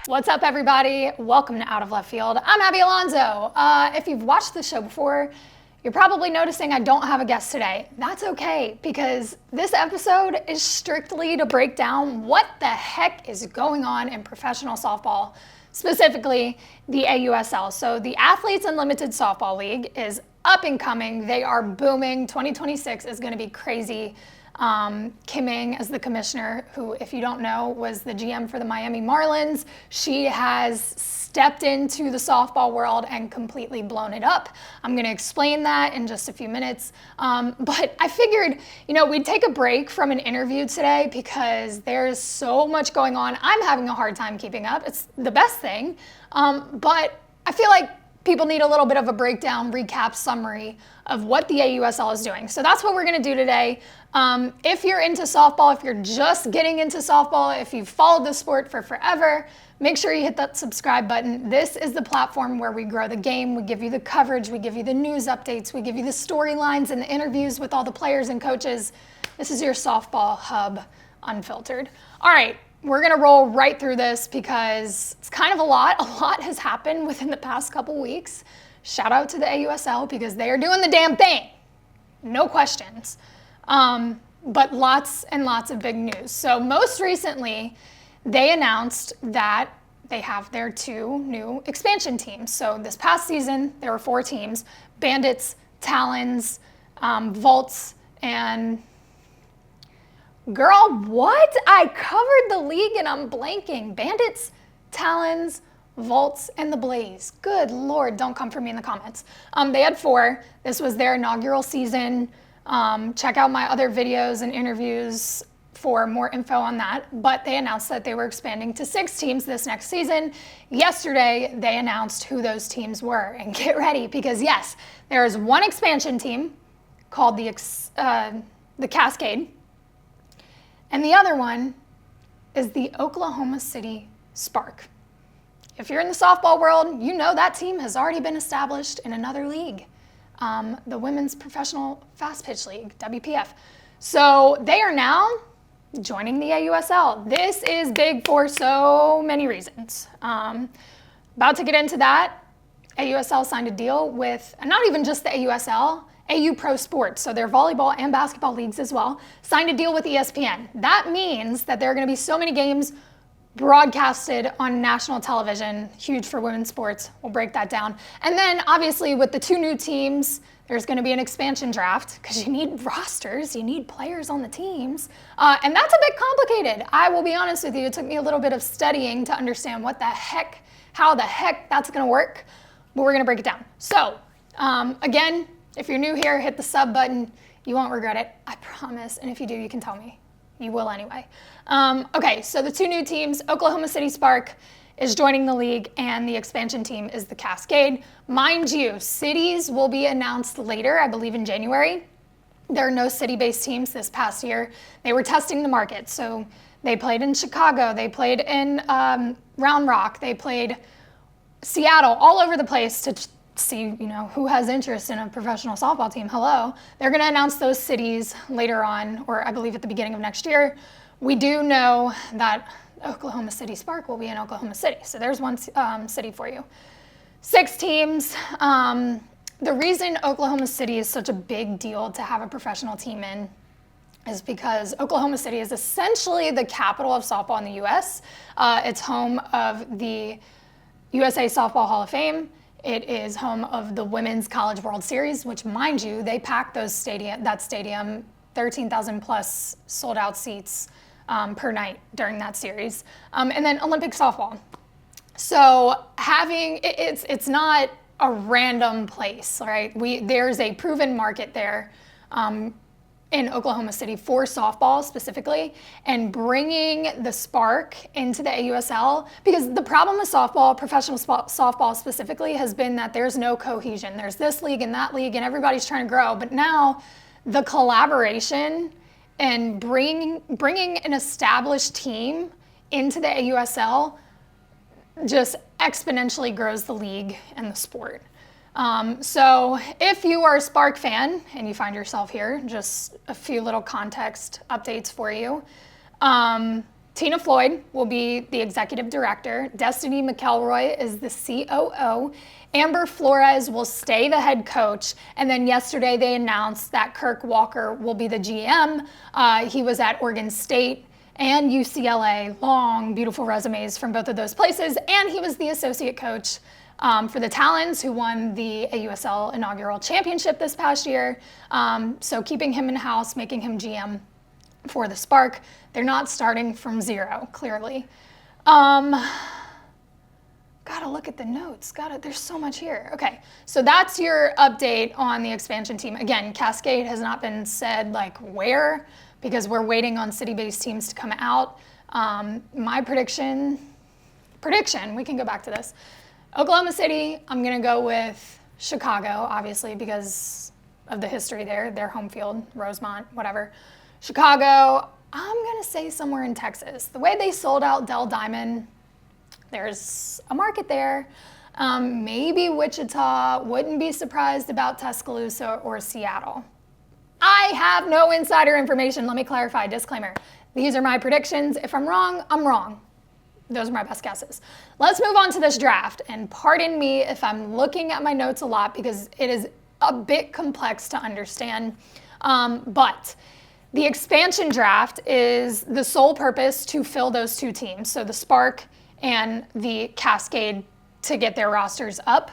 What's up, everybody? Welcome to Out of Left Field. I'm Abby Alonzo. If you've watched the show before, you're probably noticing I don't have a guest today. That's okay, because this episode is strictly to break down what the heck is going on in professional softball, specifically the AUSL. So the Athletes Unlimited Softball League is up and coming. They are booming. 2026 is going to be crazy. Kim Ng as the commissioner, who, if you don't know, was the GM for the Miami Marlins. She has stepped into the softball world and completely blown it up. I'm going to explain that in just a few minutes. But I figured, we'd take a break from an interview today because there's so much going on. I'm having a hard time keeping up. It's the best thing. But I feel like people need a little bit of a breakdown, recap, summary of what the AUSL is doing. So that's what we're going to do today. If you're into softball, if you're just getting into softball, if you've followed the sport for forever, make sure you hit that subscribe button. This is the platform where we grow the game. We give you the coverage. We give you the news updates. We give you the storylines and the interviews with all the players and coaches. This is your softball hub unfiltered. All right. We're going to roll right through this because it's kind of a lot. A lot has happened within the past couple weeks. Shout out to the AUSL because they are doing the damn thing. No questions. But lots and lots of big news. So most recently, they announced that they have their 2 new expansion teams. So this past season, there were 4 teams: Bandits, Talons, Volts, and... Girl, what? I covered the league and I'm blanking. Bandits, Talons, Volts, and the Blaze. Good Lord, don't come for me in the comments. They had 4. This was their inaugural season. Check out my other videos and interviews for more info on that. But they announced that they were expanding to 6 teams this next season. Yesterday, they announced who those teams were. And get ready, because yes, there is one expansion team called the Cascade. And the other one is the Oklahoma City Spark. If you're in the softball world, you know that team has already been established in another league, the Women's Professional Fast Pitch League, WPF. So they are now joining the AUSL. This is big for so many reasons. About to get into that. AUSL signed a deal with, and not even just the AUSL, AU Pro Sports, so their volleyball and basketball leagues as well, signed a deal with ESPN. That means that there are going to be so many games broadcasted on national television, huge for women's sports. We'll break that down. And then obviously with the 2 new teams, there's going to be an expansion draft because you need rosters, you need players on the teams. And that's a bit complicated. I will be honest with you, it took me a little bit of studying to understand how the heck that's going to work, but we're going to break it down. So again, if you're new here, hit the sub button. You won't regret it, I promise. And if you do, you can tell me. You will anyway. Okay, so the 2 new teams, Oklahoma City Spark is joining the league, and the expansion team is the Cascade. Mind you, cities will be announced later, I believe in January. There are no city-based teams this past year. They were testing the market. So they played in Chicago, they played in Round Rock, they played Seattle, all over the place to see, who has interest in a professional softball team. Hello. They're going to announce those cities later on, or I believe at the beginning of next year. We do know that Oklahoma City Spark will be in Oklahoma City. So there's one city for you. 6 teams. The reason Oklahoma City is such a big deal to have a professional team in is because Oklahoma City is essentially the capital of softball in the U.S. It's home of the USA Softball Hall of Fame. It is home of the Women's College World Series, which, mind you, they packed that stadium, 13,000 plus sold out seats per night during that series. And then Olympic softball. So it's not a random place, right? There's a proven market there in Oklahoma City for softball specifically, and bringing the Spark into the AUSL, because the problem with softball, professional softball specifically, has been that there's no cohesion. There's this league and that league and everybody's trying to grow, but now the collaboration and bringing an established team into the AUSL just exponentially grows the league and the sport. So if you are a Spark fan and you find yourself here, just a few little context updates for you. Tina Floyd will be the executive director. Destiny McElroy is the COO. Amber Flores will stay the head coach. And then yesterday they announced that Kirk Walker will be the GM. He was at Oregon State and UCLA. Long, beautiful resumes from both of those places. And he was the associate coach for the Talons, who won the AUSL inaugural championship this past year. So keeping him in-house, making him GM for the Spark. They're not starting from zero, clearly. Gotta look at the notes. There's so much here. Okay, so that's your update on the expansion team. Again, Cascade has not been said like where, because we're waiting on city-based teams to come out. My prediction, we can go back to this. Oklahoma City, I'm gonna go with Chicago, obviously, because of the history there, their home field, Rosemont, whatever. Chicago, I'm gonna say somewhere in Texas. The way they sold out Dell Diamond, there's a market there. Maybe Wichita, wouldn't be surprised about Tuscaloosa or Seattle. I have no insider information. Let me clarify, disclaimer. These are my predictions. If I'm wrong, I'm wrong. Those are my best guesses. Let's move on to this draft. And pardon me if I'm looking at my notes a lot because it is a bit complex to understand. But the expansion draft is the sole purpose to fill those two teams. So the Spark and the Cascade to get their rosters up.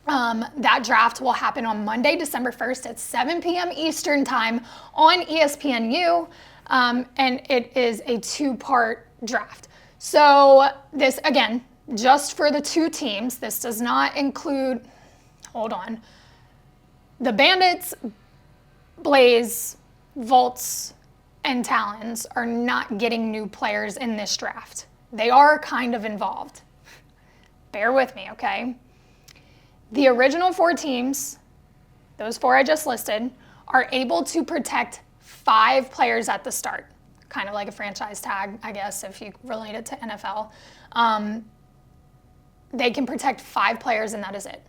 That draft will happen on Monday, December 1st at 7 p.m. Eastern time on ESPNU. And it is a two-part draft. So this, again, just for the two teams, this does not include, hold on, the Bandits, Blaze, Volts, and Talons are not getting new players in this draft. They are kind of involved. Bear with me, okay? The original four teams, those four I just listed, are able to protect 5 players at the start. Kind of like a franchise tag, I guess, if you relate it to NFL. They can protect 5 players and that is it.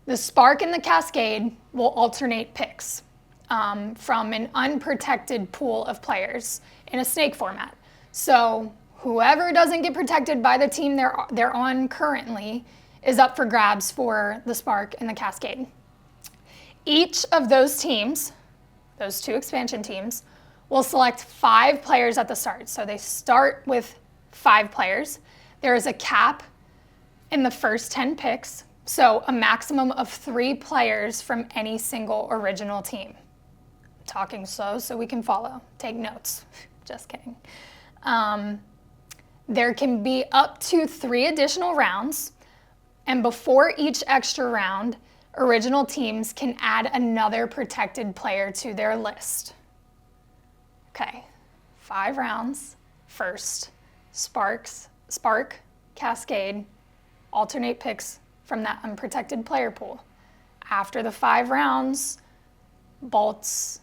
The Spark and the Cascade will alternate picks from an unprotected pool of players in a snake format. So whoever doesn't get protected by the team they're on currently is up for grabs for the Spark and the Cascade. Each of those teams, those two expansion teams, will select 5 players at the start. So they start with 5 players. There is a cap in the first 10 picks, so a maximum of 3 players from any single original team. I'm talking slow so we can follow. Take notes. Just kidding. There can be up to 3 additional rounds, and before each extra round, original teams can add another protected player to their list. Okay, 5 rounds. First, Spark, Cascade, alternate picks from that unprotected player pool. After the 5 rounds, Volts,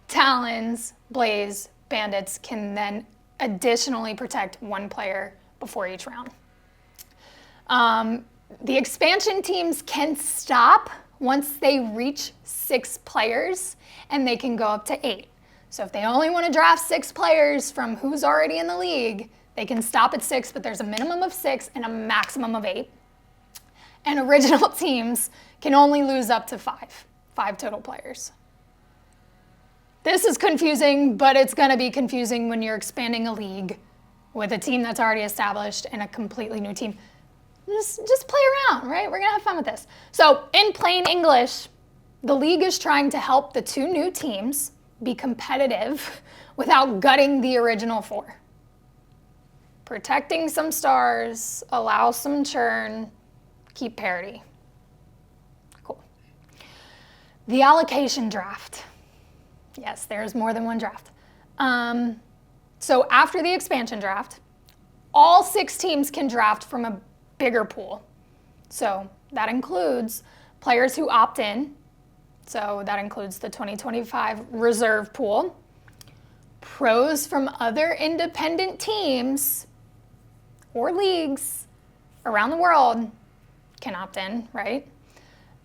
Talons, Blaze, Bandits can then additionally protect 1 player before each round. The expansion teams can stop once they reach 6 players, and they can go up to 8. So if they only want to draft 6 players from who's already in the league, they can stop at 6, but there's a minimum of 6 and a maximum of 8. And original teams can only lose up to 5 total players. This is confusing, but it's going to be confusing when you're expanding a league with a team that's already established and a completely new team. Just play around, right? We're going to have fun with this. So in plain English, the league is trying to help the 2 new teams be competitive without gutting the original 4. Protecting some stars, allow some churn, keep parity. Cool. The allocation draft. Yes, there's more than one draft. So after the expansion draft, all 6 teams can draft from a bigger pool. So that includes players who opt in. So that includes the 2025 reserve pool. Pros from other independent teams or leagues around the world can opt in, right?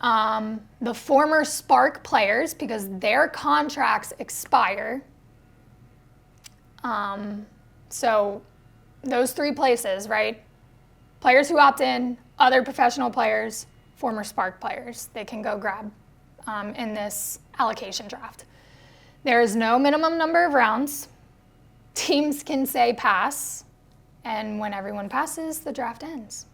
The former Spark players, because their contracts expire. So those three places, right? Players who opt in, other professional players, former Spark players, they can go grab in this allocation draft. There is no minimum number of rounds. Teams can say pass, and when everyone passes, the draft ends.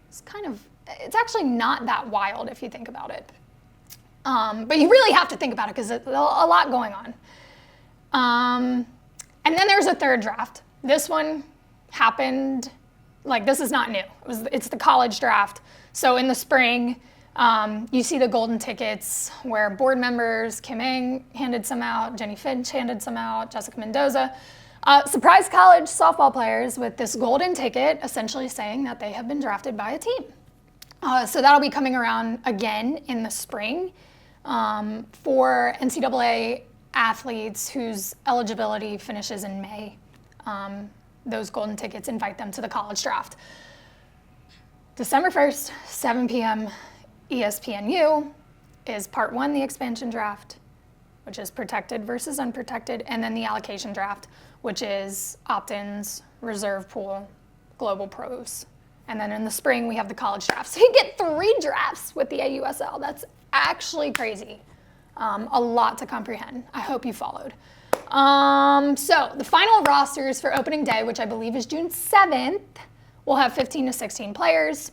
It's actually not that wild if you think about it. But you really have to think about it because there's a lot going on. And then there's a third draft. This one happened, this is not new. It's the college draft. So in the spring, you see the golden tickets where board members, Kim Ng handed some out, Jenny Finch handed some out, Jessica Mendoza, surprise college softball players with this golden ticket, essentially saying that they have been drafted by a team. So that'll be coming around again in the spring for NCAA athletes whose eligibility finishes in May. Those golden tickets invite them to the college draft. December 1st, 7 p.m., ESPNU is part one, the expansion draft, which is protected versus unprotected, and then the allocation draft, which is opt-ins, reserve pool, global pros. And then in the spring, we have the college draft. So you get 3 drafts with the AUSL. That's actually crazy. A lot to comprehend. I hope you followed. So the final rosters for opening day, which I believe is June 7th, will have 15 to 16 players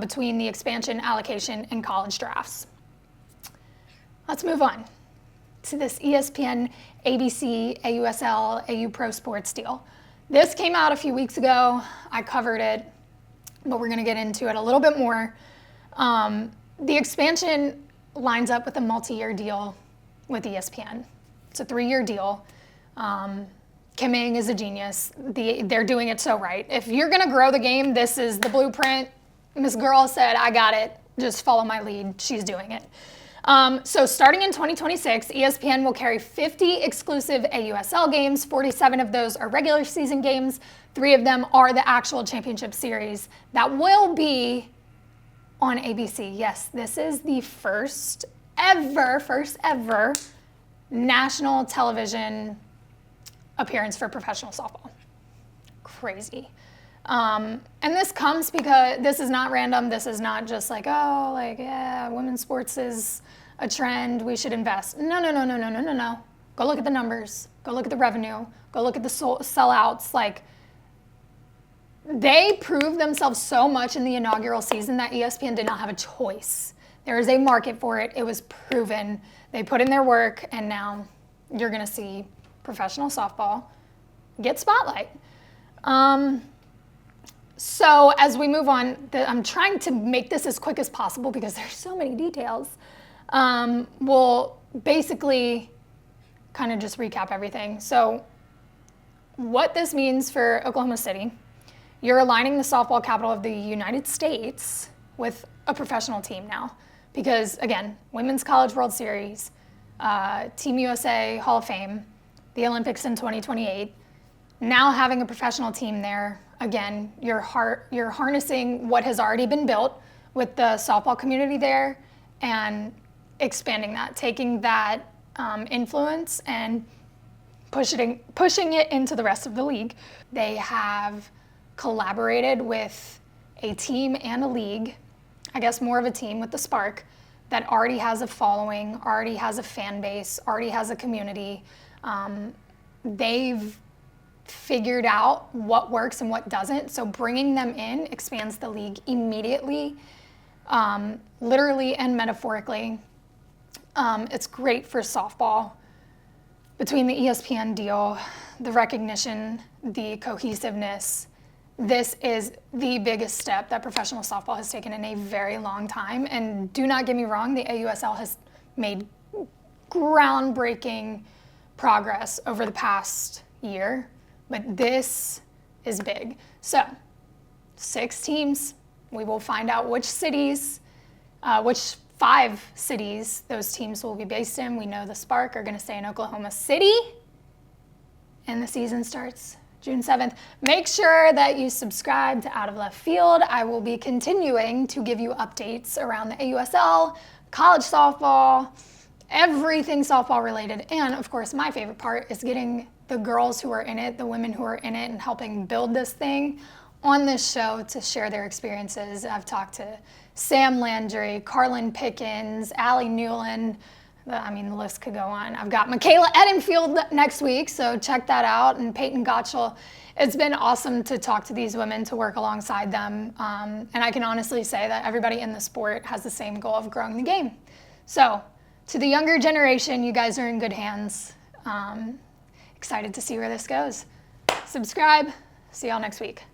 between the expansion, allocation, and college drafts. Let's move on to this ESPN, ABC, AUSL, AU Pro Sports deal. This came out a few weeks ago. I covered it, but we're going to get into it a little bit more. The expansion lines up with a multi-year deal with ESPN. It's a 3-year deal. Kim Ng is a genius. They're doing it so right. If you're going to grow the game, this is the blueprint. Miss Girl said, I got it. Just follow my lead. She's doing it. So starting in 2026, ESPN will carry 50 exclusive AUSL games. 47 of those are regular season games. 3 of them are the actual championship series that will be on ABC. Yes, this is the first ever national television appearance for professional softball. Crazy. And this comes because this is not random. This is not just women's sports is a trend. We should invest. No. Go look at the numbers. Go look at the revenue. Go look at the sellouts. They proved themselves so much in the inaugural season that ESPN did not have a choice. There is a market for it. It was proven. They put in their work, and now you're going to see professional softball get spotlight. So as we move on, I'm trying to make this as quick as possible because there's so many details. We'll basically kind of just recap everything. So what this means for Oklahoma City, you're aligning the softball capital of the United States with a professional team now. Because again, Women's College World Series, Team USA Hall of Fame, the Olympics in 2028, now having a professional team there, again, you're harnessing what has already been built with the softball community there and expanding that, taking that influence and pushing it into the rest of the league. They have collaborated with a team and a league, I guess more of a team with the Spark, that already has a following, already has a fan base, already has a community. They've figured out what works and what doesn't, so bringing them in expands the league immediately, literally and metaphorically. It's great for softball. Between the ESPN deal, the recognition, the cohesiveness, this is the biggest step that professional softball has taken in a very long time. And do not get me wrong, the AUSL has made groundbreaking progress over the past year, but this is big. So 6 teams, we will find out which cities, which 5 cities those teams will be based in. We know the Spark are going to stay in Oklahoma City, and the season starts June 7th. Make sure that you subscribe to Out of Left Field. I will be continuing to give you updates around the AUSL, college softball, everything softball related. And of course, my favorite part is getting the girls who are in it, the women who are in it and helping build this thing on this show to share their experiences. I've talked to Sam Landry, Carlin Pickens, Allie Newland. I mean, the list could go on. I've got Michaela Edenfield next week, so check that out, and Peyton Gottschall. It's been awesome to talk to these women, to work alongside them, and I can honestly say that everybody in the sport has the same goal of growing the game. So, to the younger generation, you guys are in good hands. Excited to see where this goes. Subscribe. See y'all next week.